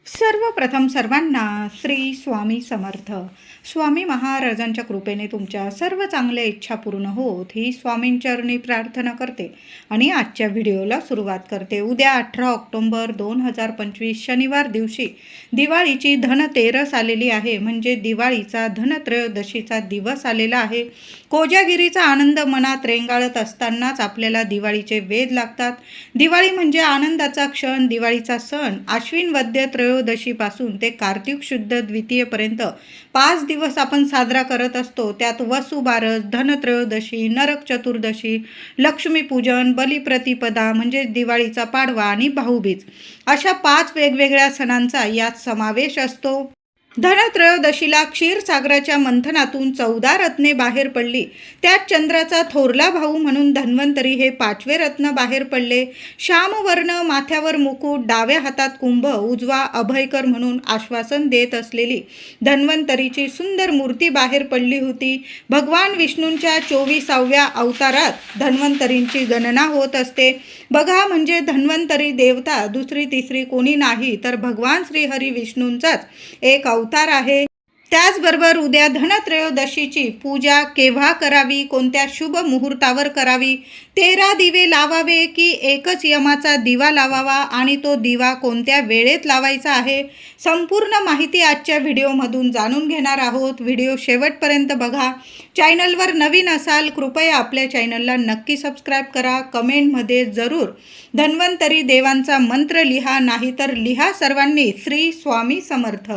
सर्वप्रथम सर्वांना श्री स्वामी समर्थ. स्वामी महाराजांच्या कृपेने तुमच्या सर्व चांगल्या इच्छा पूर्ण होत ही स्वामींचरणी प्रार्थना करते आणि आजच्या व्हिडिओला सुरुवात करते. उद्या 18 ऑक्टोबर 2025 शनिवार दिवशी दिवाळीची धनतेरस आलेली आहे. म्हणजे दिवाळीचा धनत्रयोदशीचा दिवस आलेला आहे. कोजागिरीचा आनंद मनात रेंगाळत असतानाच आपल्याला दिवाळीचे वेध लागतात. दिवाळी म्हणजे आनंदाचा क्षण, दिवाळीचा सण आश्विन वद्य त्रयोदशीपासून ते कार्तिक शुद्ध द्वितीयेपर्यंत 5 दिवस आपण साजरा करत असतो. त्यात वसुबारस, धनत्रयोदशी, नरक चतुर्दशी, लक्ष्मीपूजन, बलिप्रतिपदा म्हणजे दिवाळीचा पाडवा आणि भाऊबीज अशा 5 वेगवेगळ्या सणांचा यात समावेश असतो. धनत्रयोदशीला क्षीरसागराच्या मंथनातून 14 रत्ने बाहेर पडली. त्यात चंद्राचा थोरला भाऊ म्हणून धन्वंतरी हे 5वे रत्न बाहेर पडले. श्यामवर्ण, माथ्यावर मुकुट, डाव्या हातात कुंभ, उजवा अभयकर म्हणून आश्वासन देत असलेली धन्वंतरीची सुंदर मूर्ती बाहेर पडली होती. भगवान विष्णूंच्या 24व्या अवतारात धन्वंतरींची गणना होत असते. बघा, म्हणजे धन्वंतरी देवता दुसरी तिसरी कोणी नाही तर भगवान श्रीहरी विष्णूंचाच एक अवतार आहे. त्याचबरोबर उद्या धनत्रयोदशीची पूजा केव्हा करावी, कोणत्या शुभ मुहूर्तावर करावी, 13 दिवे लावावे की एकच यमाचा दिवा लावावा आणि तो दिवा कोणत्या वेळेत लावायचा आहे, संपूर्ण माहिती आजच्या व्हिडिओमधून जाणून घेणार आहोत. व्हिडिओ शेवटपर्यंत बघा. चॅनलवर नवीन असाल कृपया आपल्या चॅनलला नक्की सबस्क्राईब करा. कमेंटमध्ये जरूर धन्वंतरी देवांचा मंत्र लिहा, नाहीतर लिहा सर्वांनी श्री स्वामी समर्थ.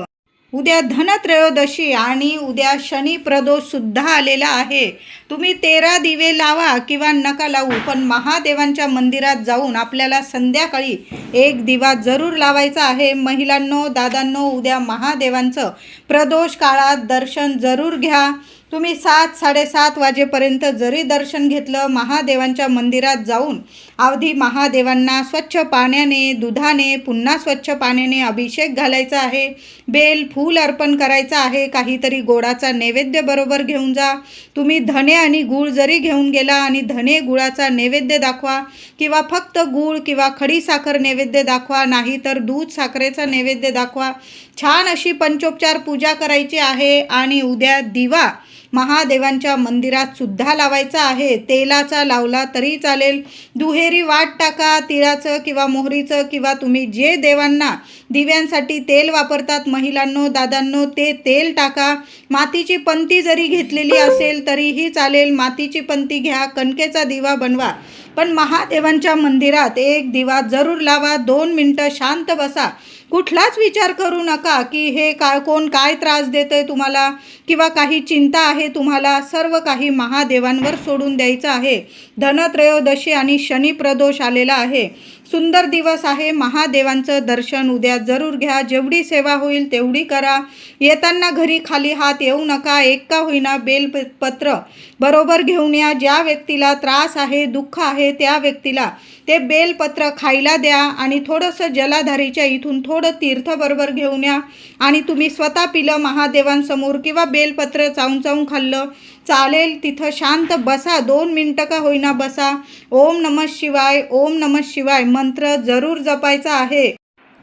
उद्या धनत्रयोदशी आणि उद्या शनी प्रदोष सुद्धा आलेला आहे. तुम्ही 13 दिवे लावा किंवा नका लावू, पण महादेवांच्या मंदिरात जाऊन आपल्याला संध्याकाळी एक दिवा जरूर लावायचा आहे. महिलांनो, दादांनो, उद्या महादेवांचं प्रदोष काळात दर्शन जरूर घ्या. तुम्ही 7-7:30 वाजेपर्यंत जरी दर्शन घेतलं महादेवांच्या मंदिरात जाऊन, आधी महादेवांना स्वच्छ पाण्याने, दुधाने, पुन्हा स्वच्छ पाण्याने अभिषेक घालायचा आहे. बेल फूल अर्पण करायचं आहे. काहीतरी गोडाचा नैवेद्य बरोबर घेऊन जा. तुम्ही धने आणि गूळ जरी घेऊन गेला आणि धने गुळाचा नैवेद्य दाखवा किंवा फक्त गूळ किंवा खडी साखर नैवेद्य दाखवा, नाही तर दूध साखरेचा नैवेद्य दाखवा. छान अशी पंचोपचार पूजा करायची आहे आणि उद्या दिवा महादेवांच्या मंदिरात सुद्धा लावायचा आहे. तेलाचा लावला तरी चालेल. दुहेरी वाट टाका, तिळाचं किंवा मोहरीचं किंवा तुम्ही जे देवांना दिव्यांसाठी तेल वापरतात महिलांनो, दादांनो, ते तेल टाका. मातीची पंती जरी घेतलेली असेल तरीही चालेल. मातीची पंती घ्या, कणकेचा दिवा बनवा, पण महादेवांच्या मंदिरात एक दिवा जरूर लावा. 2 मिनटं शांत बसा. कुठलाच विचार करू नका की हे कोण काय त्रास देतंय तुम्हाला किंवा काही चिंता आहे तुम्हाला. सर्व काही महादेवांवर सोडून द्यायचं आहे. धनत्रयोदशी आणि शनी प्रदोष आलेला आहे. सुंदर दिवस आहे. महादेवांचं दर्शन उद्या जरूर घ्या. जेवढी सेवा होईल तेवढी करा. येताना घरी खाली हात येऊ नका. एक का होईना बेलपत्र बरोबर घेऊन या. ज्या व्यक्तीला त्रास आहे, दुःख आहे, त्या व्यक्तीला ते बेलपत्र खायला द्या आणि थोडंसं जलाधारीच्या इथून थोडं तीर्थ बरोबर घेऊन या आणि तुम्ही स्वतः पिलं महादेवांसमोर किंवा बेलपत्र चावून चावून खाल्लं चालेल. तिथं शांत बसा. 2 मिनटं का होईना बसा. ओम नमः शिवाय, ओम नमः शिवाय मंत्र जरूर जपायचा आहे.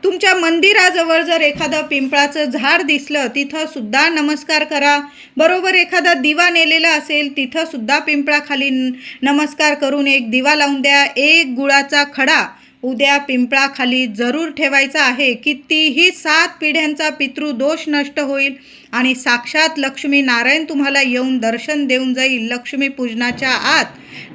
तुमच्या मंदिराजवळ जर एखादं पिंपळाचं झाड दिसलं तिथं सुद्धा नमस्कार करा. बरोबर एखादा दिवा नेलेला असेल तिथं सुद्धा पिंपळाखाली नमस्कार करून एक दिवा लावून द्या. एक गुळाचा खडा उद्या पिंपळाखाली जरूर ठेवायचा आहे. कितीही 7 पिढ्यांचा पितृदोष नष्ट होईल आणि साक्षात लक्ष्मी नारायण तुम्हाला येऊन दर्शन देऊन जाईल. लक्ष्मी पूजनाच्या आत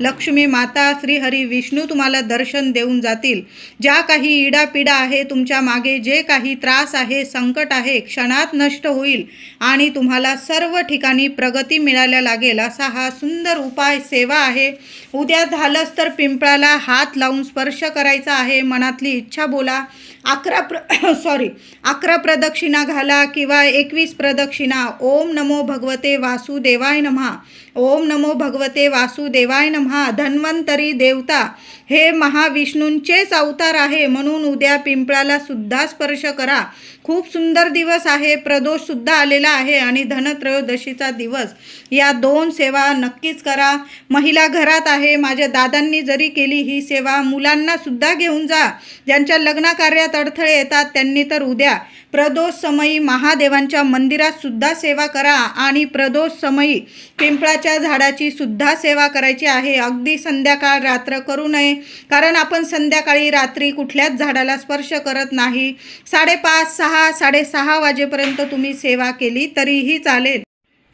लक्ष्मी माता श्रीहरी विष्णू तुम्हाला दर्शन देऊन जातील. ज्या काही इडापिडा आहे तुमच्या मागे, जे काही त्रास आहे, संकट आहे, क्षणात नष्ट होईल आणि तुम्हाला सर्व ठिकाणी प्रगती मिळायला लागेल. असा हा सुंदर उपाय सेवा आहे. उद्या झालंच तर पिंपळाला हात लावून स्पर्श करायचा आहे. मनातली इच्छा बोला. 11 प्रदक्षिणा घाला किंवा 21 प्रदक्षिणा. ओम नमो भगवते वासुदेवाय नमः, ओम नमो भगवते वासुदेवाय नमः. धन्वंतरी देवता हे महाविष्णूंचेच अवतार आहे, म्हणून उद्या पिंपळाला सुद्धा स्पर्श करा. खूप सुंदर दिवस आहे. प्रदोष सुद्धा आलेला आहे आणि धनत्रयोदशीचा दिवस. या 2 सेवा नक्कीच करा. महिला घरात आहे, माझ्या दादांनी जरी केली ही सेवा, मुलांना सुद्धा घेऊन जा. ज्यांच्या लग्न कार्यात अडथळे येतात त्यांनी तर उद्या प्रदोष समयी महादेवांच्या मंदिरात सुद्धा सेवा करा आणि प्रदोष समयी पिंपळाच्या झाडाची सुद्धा सेवा करायची आहे. अगदी संध्याकाळ रात्र करू नये, कारण आपण संध्याकाळी रात्री कुठल्याच झाडाला स्पर्श करत नाही. 5:30, 6, 6:30 वाजेपर्यंत तुम्ही सेवा केली तरीही चालेल.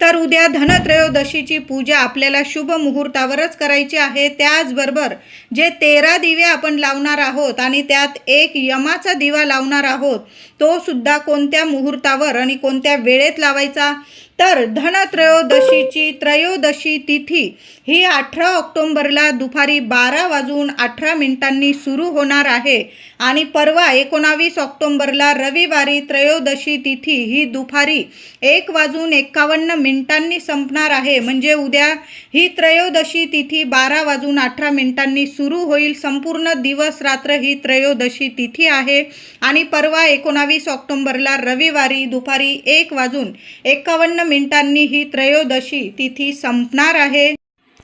तर उद्या धनत्रयोदशीची पूजा आपल्याला शुभ मुहूर्तावरच करायची आहे. त्याचबरोबर जे 13 दिवे आपण लावणार आहोत आणि त्यात एक यमाचा दिवा लावणार आहोत, तो सुद्धा कोणत्या मुहूर्तावर आणि कोणत्या वेळेत लावायचा, तर धनत्रयोदशीची त्रयोदशी तिथी ही 18 ऑक्टोंबरला दुपारी 12:18 सुरू होणार आहे आणि परवा 19 ऑक्टोंबरला रविवारी त्रयोदशी तिथी ही दुपारी 1:51 संपणार आहे. म्हणजे उद्या ही त्रयोदशी तिथी 12:18 सुरू होईल. संपूर्ण दिवस रात्र ही त्रयोदशी तिथी आहे आणि परवा 19 ऑक्टोंबरला रविवारी दुपारी 1:51 ही त्रयोदशी तिथी संपणार आहे.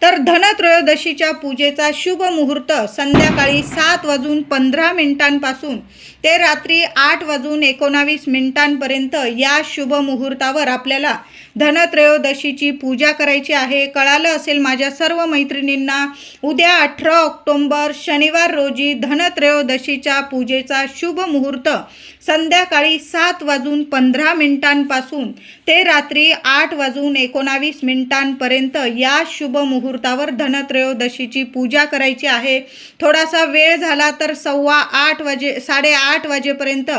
तर धनत्रयोदशीच्या पूजेचा शुभ मुहूर्त संध्याकाळी 7:15 पासून ते रात्री 8:19 या शुभ मुहूर्तावर आपल्याला धनत्रयोदशीची पूजा करायची आहे. कळालं असेल माझ्या सर्व मैत्रिणींना, उद्या 18 ऑक्टोंबर शनिवार रोजी धनत्रयोदशीच्या पूजेचा शुभ मुहूर्त संध्याकाळी 7:15 पासून ते रात्री 8:19 या शुभ मुहूर्तावर धनत्रयोदशीची पूजा करायची आहे. थोडासा वेळ झाला तर 7:15 वाजेपर्यंत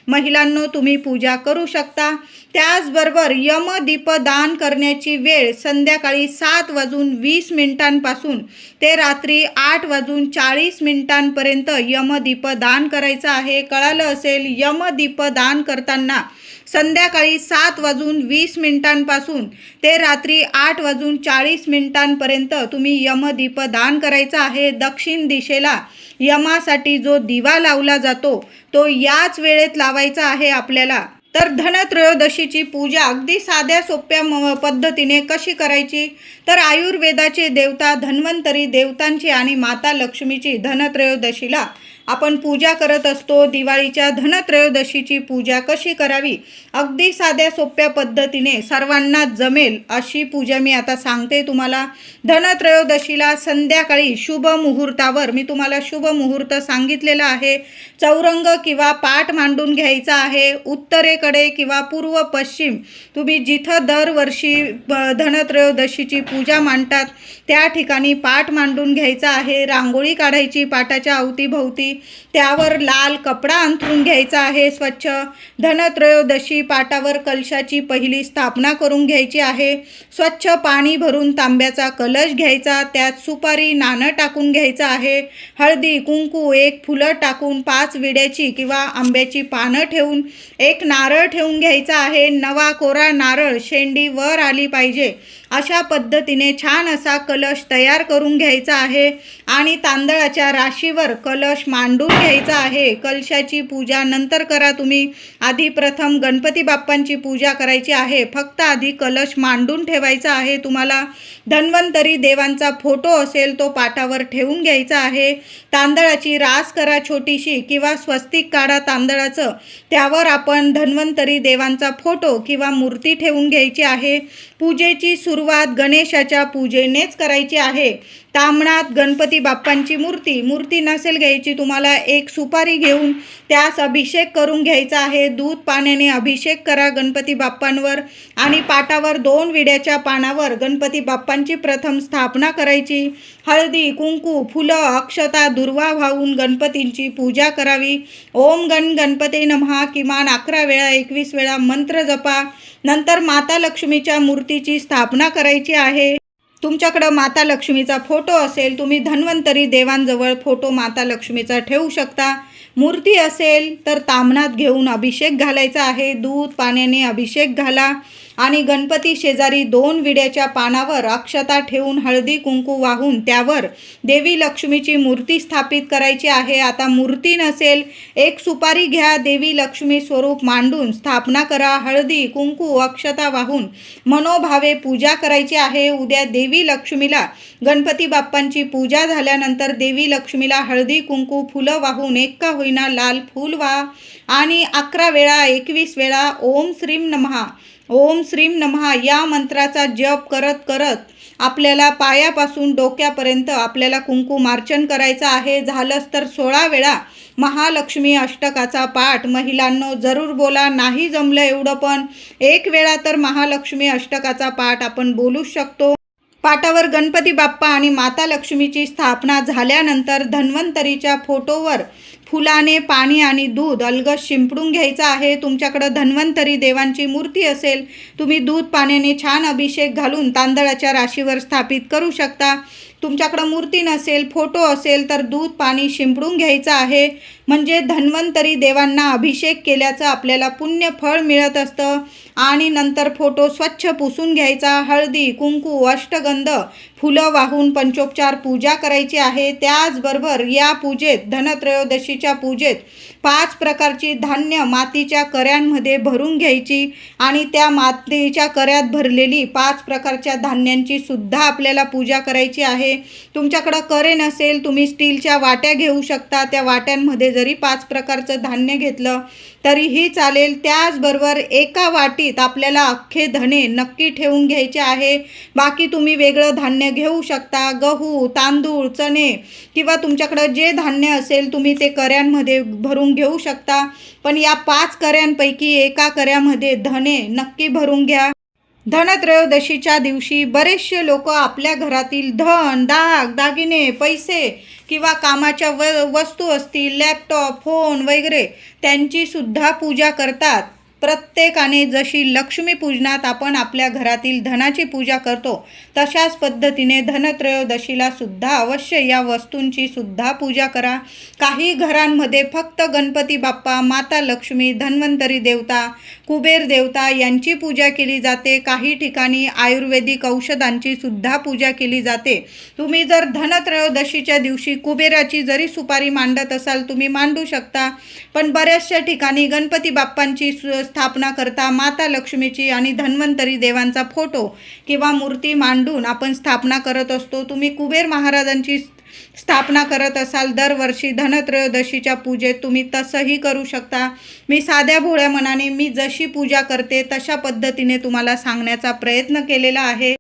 महिलांनो तुम्ही पूजा करू शकता. त्याचबरोबर यमदीपदान करण्याची वेळ संध्याकाळी 7:20 पासून ते रात्री 8:40 यमदीपदान करायचं आहे. कळालं असेल, यमदीपदान करताना संध्याकाळी 7:20 पासून ते रात्री 8:40 तुम्ही यमदीपदान करायचं आहे. दक्षिण दिशेला यमासाठी जो दिवा लावला जातो तो याच वेळेत लावायचा आहे आपल्याला. तर धनत्रयोदशीची पूजा अगदी साध्या सोप्या पद्धतीने कशी करायची, तर आयुर्वेदाचे देवता धन्वंतरी देवतांची आणि माता लक्ष्मीची धनत्रयोदशीला आपण पूजा करत असतो. दिवाळीच्या धनत्रयोदशीची पूजा कशी करावी, अगदी साध्या सोप्या पद्धतीने सर्वांना जमेल अशी पूजा मी आता सांगते तुम्हाला. धनत्रयोदशीला संध्याकाळी शुभ मुहूर्तावर मी तुम्हाला शुभ मुहूर्त सांगितलेला आहे. चौरंग किंवा पाट मांडून घ्यायचा आहे. उत्तरेकडे किंवा पूर्व पश्चिम तुम्ही जिथं दरवर्षी धनत्रयोदशीची पूजा मांडतात त्या ठिकाणी पाट मांडून घ्यायचा आहे. रांगोळी काढायची पाटाच्या अवतीभोवती, त्यावर लाल कपडा अंथरून घ्यायचा आहे स्वच्छ. धनत्रयोदशी पाटावर कलशाची पहिली स्थापना करून घ्यायची आहे. स्वच्छ पाणी भरून तांब्याचा कलश घ्यायचा, त्यात सुपारी नाणं टाकून घ्यायचं आहे. हळदी कुंकू 1 फुलं टाकून 5 विड्याची किंवा आंब्याची पानं ठेवून 1 नारळ ठेवून घ्यायचा आहे. नवा कोरा नारळ, शेंडी वर आली पाहिजे अशा पद्धतीने छान असा कलश तयार करून घ्यायचा आहे आणि तांदळाच्या राशीवर कलश मांडून घ्यायचा आहे. कलशाची पूजा नंतर करा तुम्ही. आधी प्रथम गणपती बाप्पांची पूजा करायची आहे. फक्त आधी कलश मांडून ठेवायचा आहे तुम्हाला. धन्वंतरी देवांचा फोटो असेल तो पाटावर ठेवून घ्यायचा आहे. तांदळाची रास करा छोटीशी किंवा स्वस्तिक काढा तांदळाचं, त्यावर आपण धन्वंतरी देवांचा फोटो किंवा मूर्ती ठेवून घ्यायची आहे. पूजेची सुरुवात गणेशाच्या पूजेनेच करायची आहे. ताम्हणात गणपती बाप्पांची मूर्ती नसेल घ्यायची तुम्हाला, 1 सुपारी घेऊन त्यास अभिषेक करून घ्यायचा आहे. दूध पाण्याने अभिषेक करा गणपती बाप्पांवर आणि पाटावर 2 विड्याच्या पानावर गणपती बाप्पांची प्रथम स्थापना करायची. हळदी कुंकू फुलं अक्षता दुर्वा वाहून गणपतींची पूजा करावी. ओम गणपते नमः किमान 11 वेळा 21 वेळा मंत्र जपा. नंतर माता लक्ष्मीच्या मूर्तीची स्थापना करायची आहे. तुमच्याकडं माता लक्ष्मीचा फोटो असेल, तुम्ही धन्वंतरी देवांजवळ फोटो माता लक्ष्मीचा ठेवू शकता. मूर्ती असेल तर ताम्हणात घेऊन अभिषेक घालायचा आहे. दूध पाण्याने अभिषेक घाला आणि गणपती शेजारी 2 विड्याच्या पानावर अक्षता ठेवून हळदी कुंकू वाहून त्यावर देवी लक्ष्मीची मूर्ती स्थापित करायची आहे. आता मूर्ती नसेल 1 सुपारी घ्या, देवी लक्ष्मी स्वरूप मांडून स्थापना करा. हळदी कुंकू अक्षता वाहून मनोभावे पूजा करायची आहे. उद्या देवी लक्ष्मीला गणपती बाप्पांची पूजा झाल्यानंतर देवी लक्ष्मीला हळदी कुंकू फुलं वाहून 1 का होईना लाल फूल आणि 11 वेळा 21 वेळा ओम श्रीम नमः ओम श्रीम नमः या मंत्राचा जप करत करत आपल्याला पायापासून डोक्यापर्यंत आपल्याला कुंकुमार्चन करायचं आहे. झालंच तर 16 वेळा महालक्ष्मी अष्टकाचा पाठ महिलांनो जरूर बोला. नाही जमलं एवढं पण 1 वेळा तर महालक्ष्मी अष्टकाचा पाठ आपण बोलू शकतो. पाटावर गणपती बाप्पा आणि माता लक्ष्मीची स्थापना झाल्यानंतर धन्वंतरीच्या फोटोवर फुलाने पाणी आणि दूध अलगद शिंपडून घ्यायचं आहे. तुमच्याकडं धन्वंतरी देवांची मूर्ती असेल, तुम्ही दूध पाण्याने छान अभिषेक घालून तांदळाच्या राशीवर स्थापित करू शकता. तुमच्याकडं मूर्ती नसेल, फोटो असेल तर दूध पाणी शिंपडून घ्यायचं आहे. म्हणजे धन्वंतरी देवांना अभिषेक केल्याचं आपल्याला पुण्य फळ मिळत असतं. आणि नंतर फोटो स्वच्छ पुसून घ्यायचा. हळदी, कुंकू, अष्टगंध, फुलं वाहून पंचोपचार पूजा करायची आहे. त्याचबरोबर या पूजेत धनत्रयोदशीच्या पूजेत 5 प्रकारची धान्य मातीच्या कर्यांमध्ये भरून घ्यायची आणि त्या मातीच्या कर्यात भरलेली 5 प्रकारच्या धान्यांची सुद्धा आपल्याला पूजा करायची आहे. तुमच्याकडं करे नसेल, तुम्ही स्टीलच्या वाट्या घेऊ शकता. त्या वाट्यांमध्ये जरी 5 प्रकारचं धान्य घेतलं तरीही चालेल. त्याचबरोबर एका वाटीत आपल्याला अख्खे धणे नक्की ठेवून घ्यायचे आहे. बाकी तुम्ही वेगळं धान्य घेऊ शकता. गहू, तांदूळ, चणे किंवा तुमच्याकडं जे धान्य असेल तुम्ही ते कर्यांमध्ये भरून घेऊ शकता. पण या 5 कर्यांपैकी एका कर्यामध्ये धणे नक्की भरून घ्या. धनत्रयोदशीच्या दिवशी बरेचसे लोक आपल्या घरातील धन, दागिने, पैसे किंवा कामाच्या वस्तू असतील, लॅपटॉप, फोन वगैरे त्यांची सुद्धा पूजा करतात. प्रत्येकाने जशी लक्ष्मीपूजनात आपण आपल्या घरातील धनाची पूजा करतो तशाच पद्धतीने धनत्रयोदशीला सुद्धा अवश्य या वस्तूंची सुद्धा पूजा करा. काही घरांमध्ये फक्त गणपती बाप्पा, माता लक्ष्मी, धन्वंतरी देवता, कुबेर देवता यांची पूजा केली जाते. काही ठिकाणी आयुर्वेदिक औषधांची सुद्धा पूजा केली जाते. तुम्ही जर धनत्रयोदशीच्या दिवशी कुबेराची जरी सुपारी मांडत असाल तुम्ही मांडू शकता. पण बऱ्याचशा ठिकाणी गणपती बाप्पांची स्थापना करता माता लक्ष्मीची आणि धन्वंतरी देवांचा फोटो किंवा मूर्ती मांडून आपण स्थापना करत असतो. तुम्ही कुबेर महाराजांची स्थापना करत असाल दरवर्षी धनत्रयोदशीच्या पूजेत तुम्ही तसंही करू शकता. मी साध्या भोळ्या मनाने मी जशी पूजा करते तशा पद्धतीने तुम्हाला सांगण्याचा प्रयत्न केलेला आहे.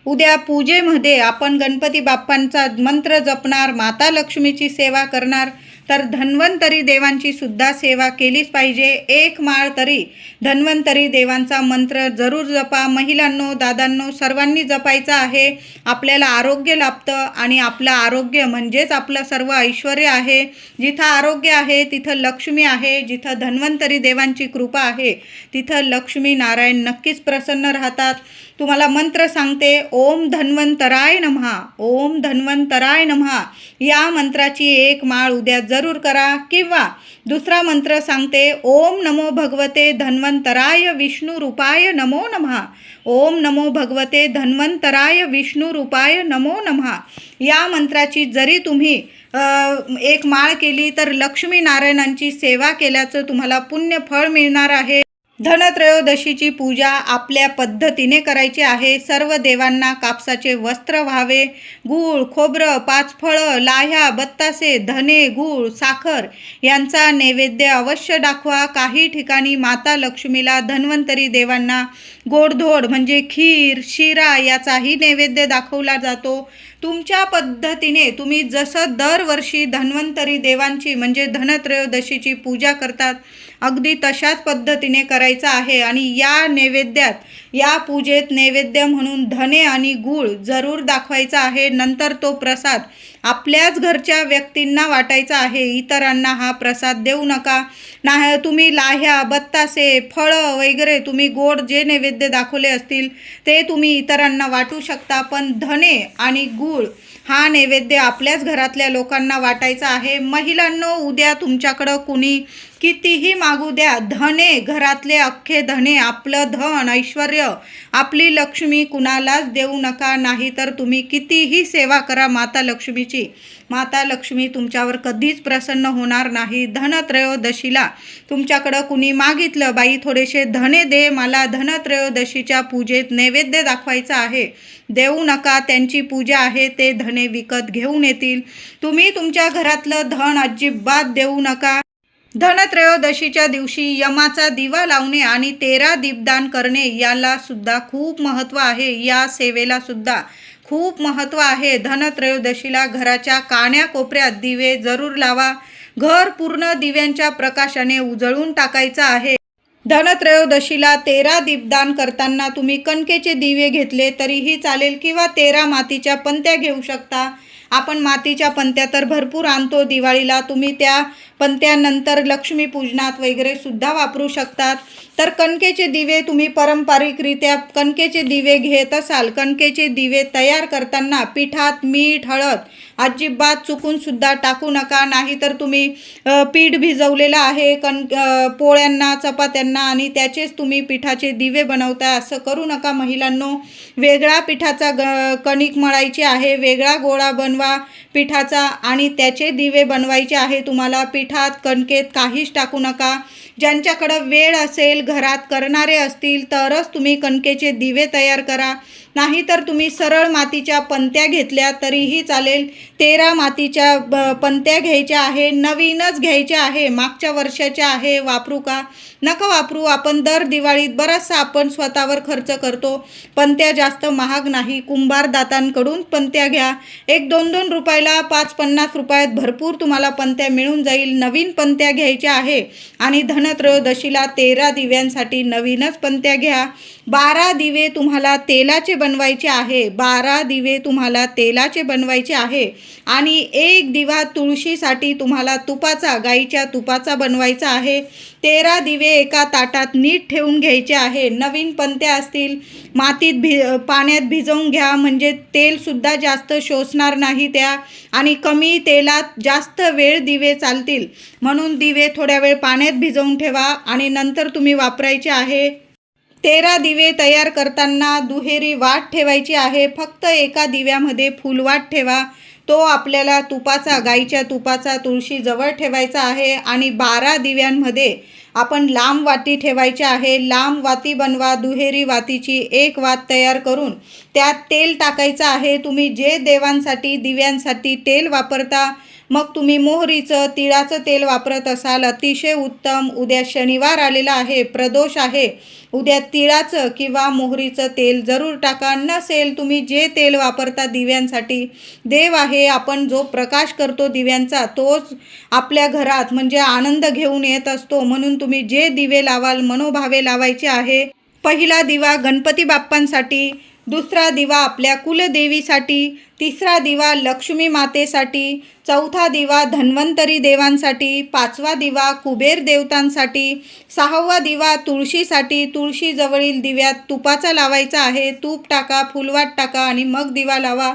उद्या पूजेमध्ये आपण गणपती बाप्पांचा मंत्र जपणार, माता लक्ष्मीची सेवा करणार, तर धन्वंतरी देवांची सुद्धा सेवा केलीच पाहिजे. 1 माळ तरी धन्वंतरी देवांचा मंत्र जरूर जपा. महिलांनो, दादांनो सर्वांनी जपायचा आहे. आपल्याला आरोग्य लाभतं आणि आपलं आरोग्य म्हणजेच आपलं सर्व ऐश्वर्य आहे. जिथं आरोग्य आहे तिथं लक्ष्मी आहे. जिथं धन्वंतरी देवांची कृपा आहे तिथं लक्ष्मी नारायण नक्कीच प्रसन्न राहतात. तुम्हाला मंत्र सांगते, ओम धन्वंतराय नमः, ओम धन्वंतराय नमः या मंत्राची 1 माळ उद्या जरूर करा. किंवा दुसरा मंत्र सांगते, ओम नमो भगवते धन्वंतराय विष्णू रूपाय नमो नमः, ओम नमो भगवते धन्वंतराय विष्णू रूपाय नमो नमः या मंत्राची जरी तुम्ही 1 माळ केली तर लक्ष्मी नारायणांची सेवा केल्याचं तुम्हाला पुण्य फळ मिळणार आहे. धनत्रयोदशीची पूजा आपल्या पद्धतीने करायची आहे. सर्व देवांना कापसाचे वस्त्र व्हावे. गूळ, खोबरं, 5 फळं, लाह्या, बत्तासे, धने, गूळ, साखर यांचा नैवेद्य अवश्य दाखवा. काही ठिकाणी माता लक्ष्मीला, धन्वंतरी देवांना गोडधोड म्हणजे खीर, शिरा याचाही नैवेद्य दाखवला जातो. तुमच्या पद्धतीने तुम्ही जसं दरवर्षी धन्वंतरी देवांची म्हणजे धनत्रयोदशीची पूजा करतात अगदी तशाच पद्धतीने करायचं आहे. आणि या नैवेद्यात, या पूजेत नैवेद्य म्हणून धने आणि गूळ जरूर दाखवायचा आहे. नंतर तो प्रसाद आपल्याच घरच्या व्यक्तींना वाटायचा आहे. इतरांना हा प्रसाद देऊ नका. नाही तुम्ही लाह्या, बत्तासे, फळं वगैरे तुम्ही गोड जे नैवेद्य दाखवले असतील ते तुम्ही इतरांना वाटू शकता. पण धने आणि गूळ हा नैवेद्य आपल्याच घरातल्या लोकांना वाटायचा आहे. महिलांनो, उद्या तुमच्याकडं कुणी कितीही मागू द्या, धने, घरातले अख्खे धने, आपलं धन, ऐश्वर्य, आपली लक्ष्मी कुणालाच देऊ नका. नाही तर तुम्ही कितीही सेवा करा माता लक्ष्मीची, माता लक्ष्मी तुमच्यावर कधीच प्रसन्न होणार नाही. धनत्रयोदशीला तुमच्याकडं कुणी मागितलं, बाई थोडेसे धने दे, मला धनत्रयोदशीच्या पूजेत नैवेद्य दाखवायचा आहे, देऊ नका. त्यांची पूजा आहे, ते धने विकत घेऊन येतील. तुम्ही तुमच्या घरातलं धन अजिबात देऊ नका. धनत्रयोदशीच्या दिवशी यमाचा दिवा लावणे आणि 13 दीपदान करणे याला सुद्धा खूप महत्त्व आहे. या सेवेला सुद्धा खूप महत्त्व आहे. धनत्रयोदशीला घराच्या कान्याकोपऱ्यात दिवे जरूर लावा. घर पूर्ण दिव्यांच्या प्रकाशाने उजळून टाकायचं आहे. धनत्रयोदशीला 13 दीपदान करताना तुम्ही कणकेचे दिवे घेतले तरीही चालेल किंवा 13 मातीच्या पंत्या घेऊ शकता. आपण मातीच्या पंत्या तर भरपूर आणतो दिवाळीला. तुम्ही त्या पंत्यानंतर लक्ष्मीपूजनात वगैरे सुद्धा वापरू शकतात. तर कणकेचे दिवे तुम्ही पारंपरिकरित्या कणकेचे दिवे घेत असाल, कणकेचे दिवे तयार करताना पिठात मीठ, हळद अजिबात चुकून सुद्धा टाकू नका. नाहीतर तुम्ही पीठ भिजवलेलं आहे पोळ्यांना, चपात्यांना आणि त्याचेच तुम्ही पिठाचे दिवे बनवताय, असं करू नका महिलांनो. वेगळा पिठाचा कणिक मळायची आहे, वेगळा गोळा बनवा पिठाचा आणि त्याचे दिवे बनवायचे आहे तुम्हाला. पिठात कणकेत काहीच टाकू नका. ज्यांच्याकडं वेळ असेल, घरात करणारे असतील तरच तुम्ही कणकेचे दिवे तयार करा. नाहीतर तुम्ही सरळ मातीच्या पंत्या घेतल्या तरीही चालेल. 13 मातीच्या पंत्या घ्यायच्या आहे, नवीनच घ्यायच्या आहे, मागच्या वर्षाच्या आहे, वापरू का? नका वापरू. आपण दर दिवाळीत बराचसा आपण स्वतःवर खर्च करतो. पंत्या जास्त महाग नाही, कुंभार दातांकडून पंत्या घ्या. 1-2 रुपयाला, 5-50 रुपयात भरपूर तुम्हाला पंत्या मिळून जाईल. नवीन पंत्या घ्यायच्या आहे आणि धनत्रयोदशीला 13 दिव्यांसाठी नवीनच पंत्या घ्या. 12 दिवे तुम्हाला तेलाचे बनवायचे आहे. 12 दिवे तुम्हाला तेलाचे बनवायचे आहे आणि 1 दिवा तुळशीसाठी तुम्हाला तुपाचा, गाईच्या तुपाचा बनवायचा आहे. 13 दिवे एका ताटात नीट ठेवून घ्यायचे आहे. नवीन पंत्या असतील मातीत पाण्यात भिजवून घ्या, म्हणजे तेलसुद्धा जास्त शोषणार नाही त्या आणि कमी तेलात जास्त वेळ दिवे चालतील. म्हणून दिवे थोड्या वेळ पाण्यात भिजवून ठेवा आणि नंतर तुम्ही वापरायचे आहे. 13 दिवे तयार करताना दुहेरी वाट ठेवायची आहे. फक्त एका दिव्यामध्ये फुलवाट ठेवा. तो आपल्याला तुपाचा, गाईच्या तुपाचा तुळशीजवळ ठेवायचा आहे आणि 12 दिव्यांमध्ये आपण लांब वाती ठेवायची आहे. लांब वाती बनवा. दुहेरी वातीची एक वात तयार करून त्यात तेल टाकायचं आहे. तुम्ही जे देवांसाठी, दिव्यांसाठी तेल वापरता, मग तुम्ही मोहरीचं, तिळाचं तेल वापरत असाल, अतिशय उत्तम. उद्या शनिवार आलेला आहे, प्रदोष आहे. उद्या तिळाचं किंवा मोहरीचं तेल जरूर टाका. नसेल तुम्ही जे तेल वापरता दिव्यांसाठी, देव आहे, आपण जो प्रकाश करतो दिव्यांचा तोच आपल्या घरात म्हणजे आनंद घेऊन येत असतो. म्हणून तुम्ही जे दिवे लावाल मनोभावे लावायचे आहे. पहिला दिवा गणपती बाप्पांसाठी, दुसरा दिवा आपल्या कुलदेवीसाठी, तिसरा दिवा लक्ष्मी मातेसाठी, चौथा दिवा धन्वंतरी देवांसाठी, 5वा दिवा कुबेर देवतांसाठी, 6वा दिवा तुळशीसाठी. तुळशीजवळील दिव्यात तुपाचा लावायचा आहे. तूप टाका, फुलवाट टाका आणि मग दिवा लावा.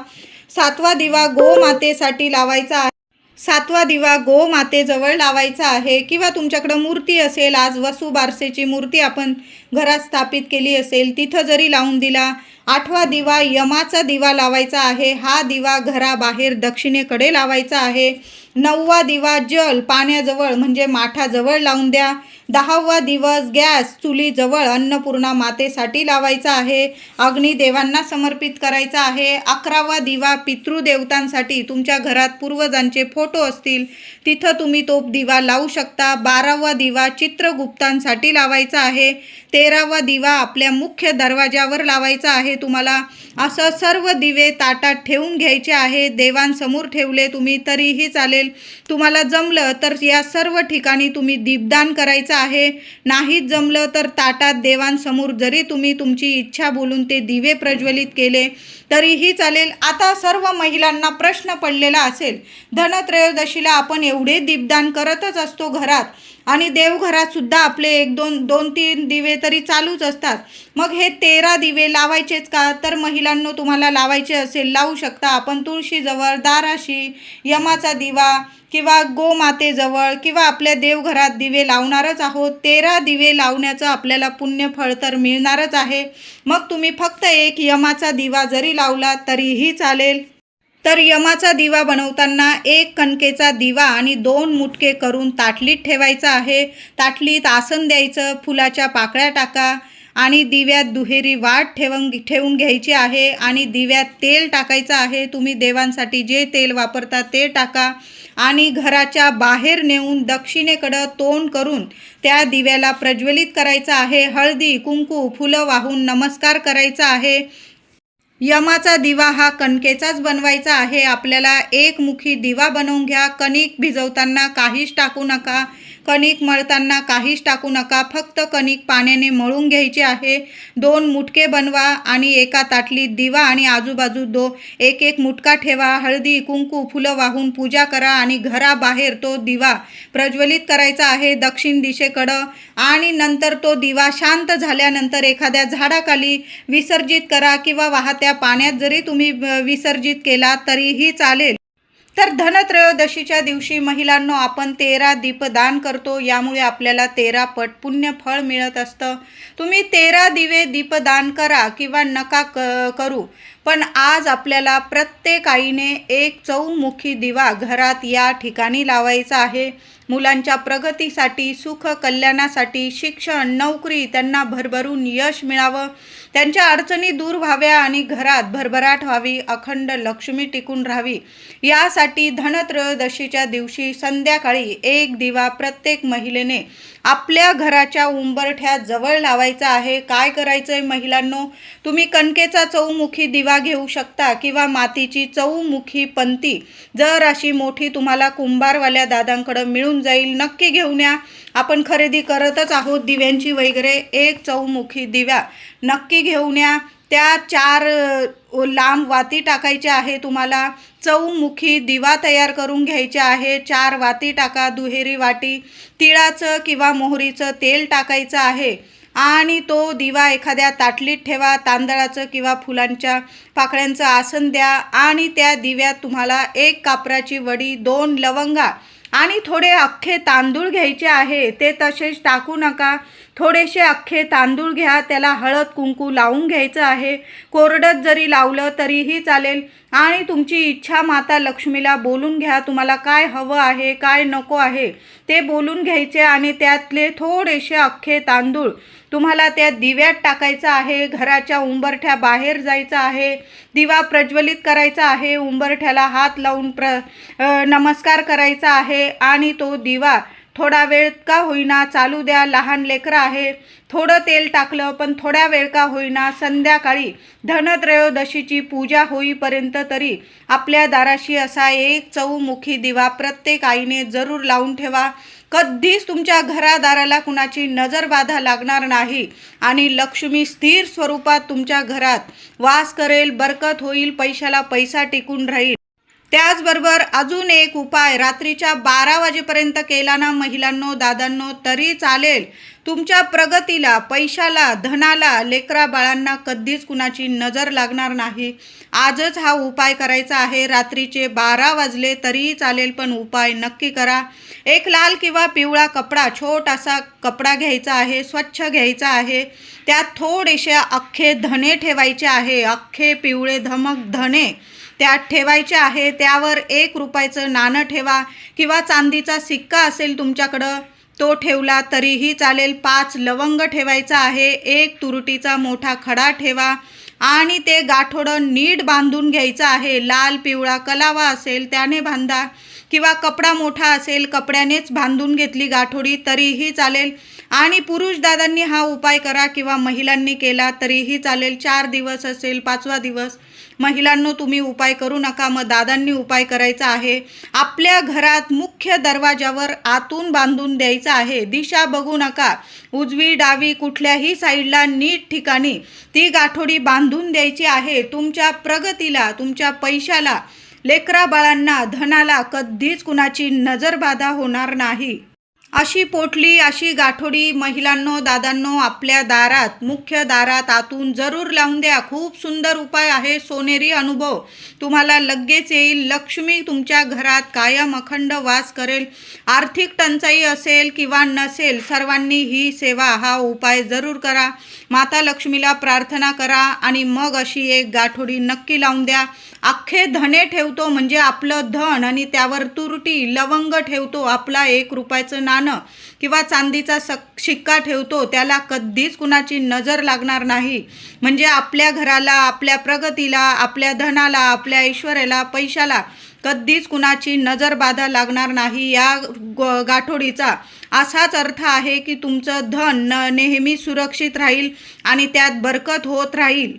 7वा दिवा गोमातेसाठी लावायचा आहे. 7वा दिवा गोमातेजवळ लावायचा आहे किंवा तुमच्याकडं मूर्ती असेल, आज वसुबारसेची मूर्ती आपण घरात स्थापित केली असेल, तिथं जरी लावून दिला. 8वा दिवा यमाचा दिवा लावायचा आहे. हा दिवा घराबाहेर दक्षिणेकडे लावायचा आहे. 9वा दिवा जल, पाण्याजवळ म्हणजे माठाजवळ लावून द्या. 10वा दिवस गॅस, चुलीजवळ अन्नपूर्णा मातेसाठी लावायचा आहे. अग्निदेवांना समर्पित करायचा आहे. 11वा दिवा पितृदेवतांसाठी, तुमच्या घरात पूर्वजांचे फोटो असतील तिथं तुम्ही तो दिवा लावू शकता. 12वा दिवा चित्रगुप्तांसाठी लावायचा आहे. 13वा दिवा आपल्या मुख्य दरवाजावर लावायचा आहे तुम्हाला. असं सर्व दिवे ताटात ठेवून घ्यायचे आहे. देवांसमोर ठेवले तुम्ही तरीही चालेल. तुम्हाला जमलं तर या सर्व ठिकाणी तुम्ही दीपदान करायचं आहे. नाहीच जमलं तर ताटात देवांसमोर जरी तुम्ही तुमची इच्छा बोलून ते दिवे प्रज्वलित केले तरीही चालेल. आता सर्व महिलांना प्रश्न पडलेला असेल, धनत्रयोदशीला आपण एवढे दीपदान करतच असतो घरात आणि देवघरात सुद्धा आपले 2-3 दिवे तरी चालूच असतात, मग हे 13 दिवे लावायचेच का? तर महिलांनो, तुम्हाला लावायचे असेल लावू शकता. आपण तुळशीजवळ, दाराशी यमाचा दिवा किंवा गोमातेजवळ किंवा आपल्या देवघरात दिवे लावणारच आहोत. 13 दिवे लावण्याचं आपल्याला पुण्यफळ तर मिळणारच आहे. मग तुम्ही फक्त एक यमाचा दिवा जरी लावला तरीही चालेल. तर यमाचा दिवा बनवताना 1 कणकेचा दिवा आणि 2 मुटके करून ताटलीत ठेवायचा आहे. ताटलीत आसन द्यायचं, फुलाच्या पाकळ्या टाका आणि दिव्यात दुहेरी वाट ठेवून घ्यायची आहे आणि दिव्यात तेल टाकायचं आहे. तुम्ही देवांसाठी जे तेल वापरता ते टाका आणि घराच्या बाहेर नेऊन दक्षिणेकडं तोंड करून त्या दिव्याला प्रज्वलित करायचं आहे. हळदी कुंकू फुलं वाहून नमस्कार करायचा आहे. यमाचा दिवा हा कणकेचाच बनवायचा आहे. आपल्याला एकमुखी दिवा बनवून घ्या. कणिक भिजवताना काहीच टाकू नका, कणिक मळताना काहीच टाकू नका. फक्त कणिक पाण्याने मळून घ्यायची आहे. 2 मुटके बनवा आणि एका ताटलीत दिवा आणि आजूबाजू एक एक मुटका ठेवा. हळदी कुंकू फुलं वाहून पूजा करा आणि घराबाहेर तो दिवा प्रज्वलित करायचा आहे दक्षिण दिशेकडं. आणि नंतर तो दिवा शांत झाल्यानंतर एखाद्या झाडाखाली विसर्जित करा किंवा वाहत्या पाण्यात जरी तुम्ही विसर्जित केला तरीही चालेल. तर धनत्रयोदशीच्या दिवशी महिलांनो आपण 13 दीपदान करतो. यामुळे आपल्याला 13 पट पुण्य फळ मिळत असतं. तुम्ही 13 दिवे दीपदान करा किंवा नका करू, पण आज आपल्याला प्रत्येक आईने एक चौमुखी दिवा घरात या ठिकाणी लावायचा आहे. मुलांच्या प्रगतीसाठी, सुख कल्याणासाठी, शिक्षण नोकरी त्यांना भरभरून यश मिळावं, त्यांच्या अडचणी दूर व्हाव्या आणि घरात भरभराट व्हावी, अखंड लक्ष्मी टिकून राहावी, यासाठी धनत्रयोदशीच्या दिवशी संध्याकाळी एक दिवा प्रत्येक महिलेने आपल्या घराच्या उंबरठ्या जवळ लावायचा आहे. काय करायचं आहे महिलांनो, तुम्ही कणकेचा चौमुखी दिवा घेऊ शकता किंवा मातीची चौमुखी पंती जर अशी मोठी तुम्हाला कुंभारवाल्या दादांकडे मिळून जाईल, नक्की घेऊन या. आपण खरेदी करतच आहोत दिव्यांची वगैरे. एक चौमुखी दिवा नक्की घेऊन या. त्या 4 लांब वाती टाकायच्या आहे. तुम्हाला चौमुखी दिवा तयार करून घ्यायचे आहे. 4 वाती टाका. दुहेरी वाटी तिळाचं किंवा मोहरीचं तेल टाकायचं आहे आणि तो दिवा एखाद्या ताटलीत ठेवा. तांदळाचं किंवा फुलांच्या पाकळ्यांचं आसन द्या आणि त्या दिव्यात तुम्हाला 1 कापराची वडी, 2 लवंगा आणि थोडे अख्खे तांदूळ घ्यायचे आहे. ते तसेच टाकू नका. थोडेसे अख्खे तांदूळ घ्या, त्याला हळद कुंकू लावून घ्यायचं आहे. कोरडत जरी लावलं तरीही चालेल आणि तुमची इच्छा माता लक्ष्मीला बोलून घ्या. तुम्हाला काय हवं आहे, काय नको आहे ते बोलून घ्यायचे आणि त्यातले थोडेसे अख्खे तांदूळ तुम्हाला त्या दिव्यात टाकायचं आहे. घराच्या उंबरठ्या बाहेर जायचं आहे. दिवा प्रज्वलित करायचा आहे. उंबरठ्याला हात लावून नमस्कार करायचा आहे आणि तो दिवा थोडा वेळ का होईना चालू द्या. लहान लेकरं आहे, थोडं तेल टाकलं पण थोड्या वेळ का होईना संध्याकाळी धनत्रयोदशीची पूजा होईपर्यंत तरी आपल्या दाराशी असा एक चौमुखी दिवा प्रत्येक आईने जरूर लावून ठेवा. कधीच तुमच्या घरादाराला कुणाची नजरबाधा लागणार नाही आणि लक्ष्मी स्थिर स्वरूपात तुमच्या घरात वास करेल, बरकत होईल, पैशाला पैसा टिकून राहील. त्याचबरोबर अजून एक उपाय रात्रीच्या 12 वाजेपर्यंत केला ना महिलांनो, दादांनो तरी चालेल. तुमच्या प्रगतीला, पैशाला, धनाला, लेकरा बाळांना कधीच कुणाची नजर लागणार नाही. आजच हा उपाय करायचा आहे. रात्रीचे 12 वाजले तरीही चालेल, पण उपाय नक्की करा. एक लाल किंवा पिवळा कपडा, छोटासा कपडा घ्यायचा आहे, स्वच्छ घ्यायचा आहे. त्यात थोडेसे अख्खे धने ठेवायचे आहे. अख्खे पिवळे धमक धने त्यात ठेवायचे आहे. त्यावर 1 रुपयाचं नाणं ठेवा किंवा चांदीचा सिक्का असेल तुमच्याकडं तो ठेवला तरीही चालेल. 5 लवंग ठेवायचा आहे. 1 तुरटीचा मोठा खडा ठेवा आणि ते गाठोडं नीट बांधून घ्यायचं आहे. लाल पिवळा कलावा असेल त्याने बांधा किंवा कपडा मोठा असेल कपड्यानेच बांधून घेतली गाठोडी तरीही चालेल. आणि पुरुष दादांनी हा उपाय करा किंवा महिलांनी केला तरीही चालेल. 4 दिवस असेल, 5वा दिवस महिलांनो तुम्ही उपाय करू नका, मग दादांनी उपाय करायचा आहे. आपल्या घरात मुख्य दरवाजावर आतून बांधून द्यायचा आहे. दिशा बघू नका, उजवी डावी कुठल्याही साईडला नीट ठिकाणी ती गाठोडी बांधून द्यायची आहे. तुमच्या प्रगतीला, तुमच्या पैशाला, लेकरा बाळांना, धनाला कधीच कुणाची नजरबाधा होणार नाही. अशी पोटली, अशी गाठोडी महिलांनो, दादांनो आपल्या दारात, मुख्य दारात आतून जरूर लावून द्या. खूप सुंदर उपाय आहे. सोनेरी अनुभव तुम्हाला लगेच येईल. लक्ष्मी तुमच्या घरात कायम अखंड वास करेल. आर्थिक टंचाई असेल किंवा नसेल, सर्वांनी ही सेवा, हा उपाय जरूर करा. माता लक्ष्मीला प्रार्थना करा आणि मग अशी एक गाठोडी नक्की लावून द्या. अख्खे धने ठेवतो म्हणजे आपलं धन आणि त्यावर तुरटी लवंग ठेवतो, आपला 1 रुपयाचं नाणं नाणं किंवा चांदीचा शिक्का ठेवतो त्याला कधीच कुणाची नजर लागणार नाही. म्हणजे आपल्या घराला, आपल्या प्रगतीला, आपल्या धनाला, आपल्या ऐश्वर्याला, पैशाला कधीच कुणाची नजर बाधा लागणार नाही. या गाठोडीचा असाच अर्थ आहे की तुमचं धन नेहमी सुरक्षित राहील आणि त्यात बरकत होत राहील.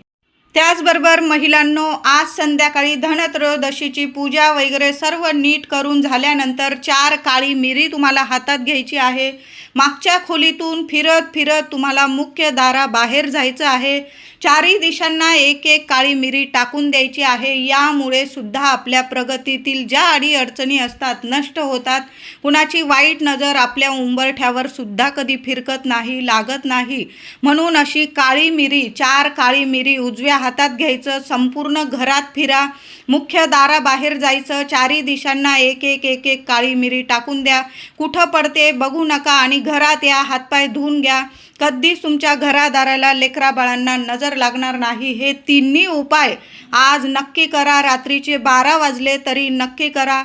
त्याचबरोबर महिलांनो, आज संध्याकाळी धनत्रयोदशीची पूजा वगैरे सर्व नीट करून झाल्यानंतर 4 काळी मिरी तुम्हाला हातात घ्यायची आहे. मागच्या खोलीतून फिरत फिरत तुम्हाला मुख्य दाराबाहेर जायचं आहे. 4ही दिशांना एक एक काळी मिरी टाकून द्यायची आहे. यामुळे सुद्धा आपल्या प्रगतीतील ज्या अडीअडचणी असतात नष्ट होतात. कुणाची वाईट नजर आपल्या उंबरठ्यावर सुद्धा कधी फिरकत नाही, लागत नाही. म्हणून अशी काळी मिरी, 4 काळी मिरी उजव्या हातात घ्यायचं, संपूर्ण घरात फिरा, मुख्य दाराबाहेर जायचं, 4ही दिशांना एक एक काळी मिरी टाकून द्या. कुठं पडते बघू नका आणि घरात या, हातपाय धुवून घ्या. कधीच तुमच्या घरादाराला, लेकराबाळांना नजर लागणार नाही. हे तिन्ही उपाय आज नक्की करा. रात्रीचे 12 वाजले तरी नक्की करा.